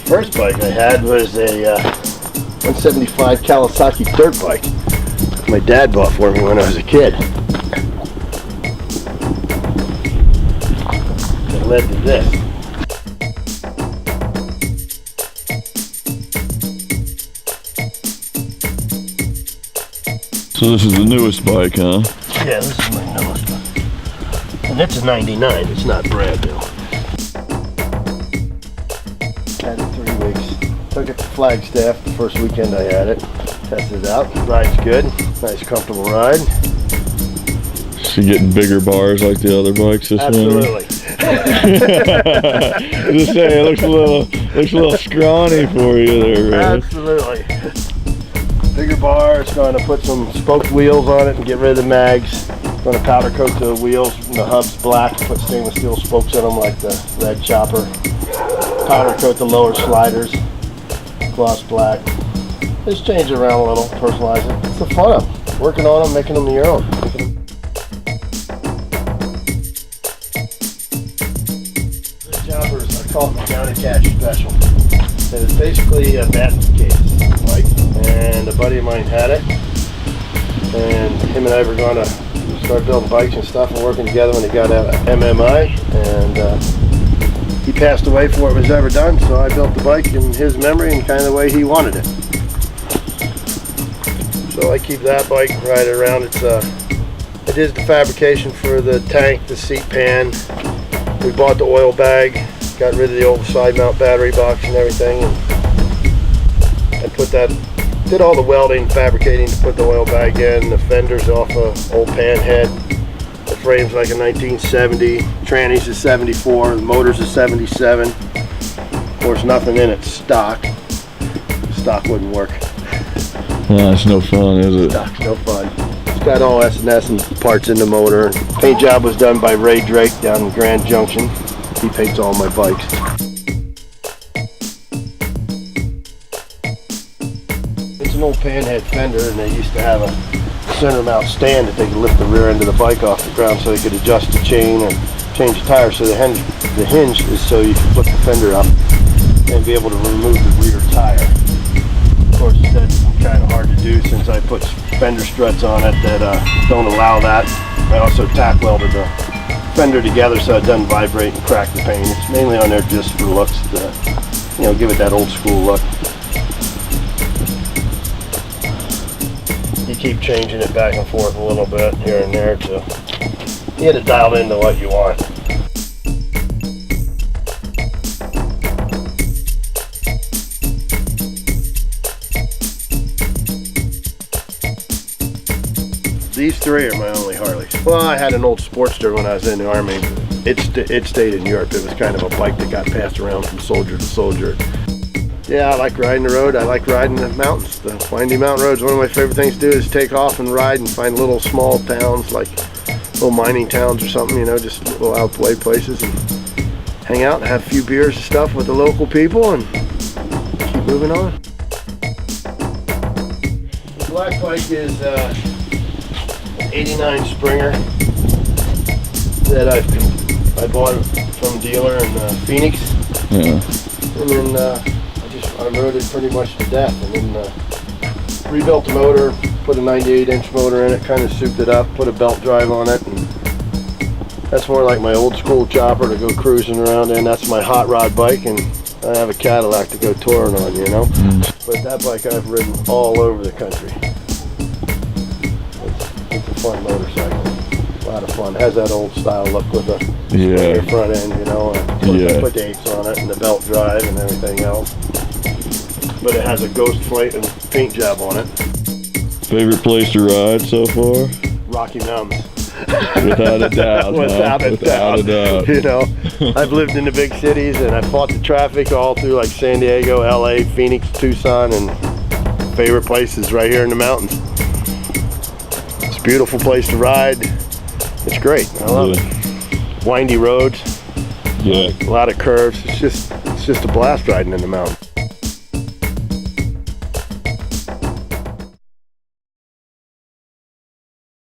First bike I had was a 175 Kawasaki dirt bike. My dad bought for me when I was a kid. It led to this. So this is the newest bike, huh? Yeah, this is my newest one. And it's a 99, it's not brand new. Had it 3 weeks. Took it to Flagstaff the first weekend I had it. Tested it out. Ride's good. Nice comfortable ride. So you're getting bigger bars like the other bikes this Absolutely. Just saying, it looks a little scrawny for you there, right? Absolutely. Bigger bar. It's going to put some spoked wheels on it and get rid of the mags. Going to powder coat the wheels. The hub's black. Put stainless steel spokes in them like the red chopper. Powder coat the lower sliders. Gloss black. Just change it around a little, personalize it. It's the fun of them. Working on them, making them your own. This jobber is, I call it the Johnny Cash Special. And it's basically a basket case bike. And a buddy of mine had it. And him and I were going to start building bikes and stuff and working together when he got out of MMI. And he passed away before it was ever done, so I built the bike in his memory and kind of the way he wanted it. So I keep that bike right around. It is the fabrication for the tank, the seat pan. We bought the oil bag, got rid of the old side mount battery box and everything. And I did all the welding, fabricating to put the oil bag in. The fender's off a old pan head. The frame's like a 1970. Tranny's a 74. The motor's a 77. Of course, nothing in it's stock. Stock wouldn't work. No, it's no fun, is it? Stock's no fun. It's got all S&S and parts in the motor. Paint job was done by Ray Drake down in Grand Junction. He paints all my bikes. It's an old panhead fender, and they used to have a center mount stand that they could lift the rear end of the bike off the ground so they could adjust the chain or change the tire. So the hinge is so you can flip the fender up and be able to remove the rear tire. Of course, that's kind of hard to do since I put fender struts on it that don't allow that. I also tack welded the fender together so it doesn't vibrate and crack the paint. It's mainly on there just for looks to, give it that old school look. You keep changing it back and forth a little bit here and there to get it dialed into what you want. These three are my only Harleys. Well, I had an old Sportster when I was in the Army. It stayed in Europe. It was kind of a bike that got passed around from soldier to soldier. Yeah, I like riding the road. I like riding the mountains. The winding mountain roads. One of my favorite things to do is take off and ride and find little small towns, like little mining towns or something, just little out the way places, and hang out and have a few beers and stuff with the local people and keep moving on. The black bike is an 89 Springer that I bought from a dealer in Phoenix. Yeah. And then I rode it pretty much to death, and then rebuilt the motor, put a 98-inch motor in it, kind of souped it up, put a belt drive on it, and that's more like my old school chopper to go cruising around in. That's my hot rod bike, and I have a Cadillac to go touring on, But that bike I've ridden all over the country. It's a fun motorcycle. A lot of fun. It has that old style look with the front end, Put the Eich on it and the belt drive and everything else. But it has a ghost plate and paint job on it. Favorite place to ride so far? Rocky Mountains. Without a doubt. Without a doubt. I've lived in the big cities and I fought the traffic all through like San Diego, LA, Phoenix, Tucson, and favorite place is right here in the mountains. It's a beautiful place to ride. It's great. I love it. Windy roads. Yeah. A lot of curves. It's just a blast riding in the mountains.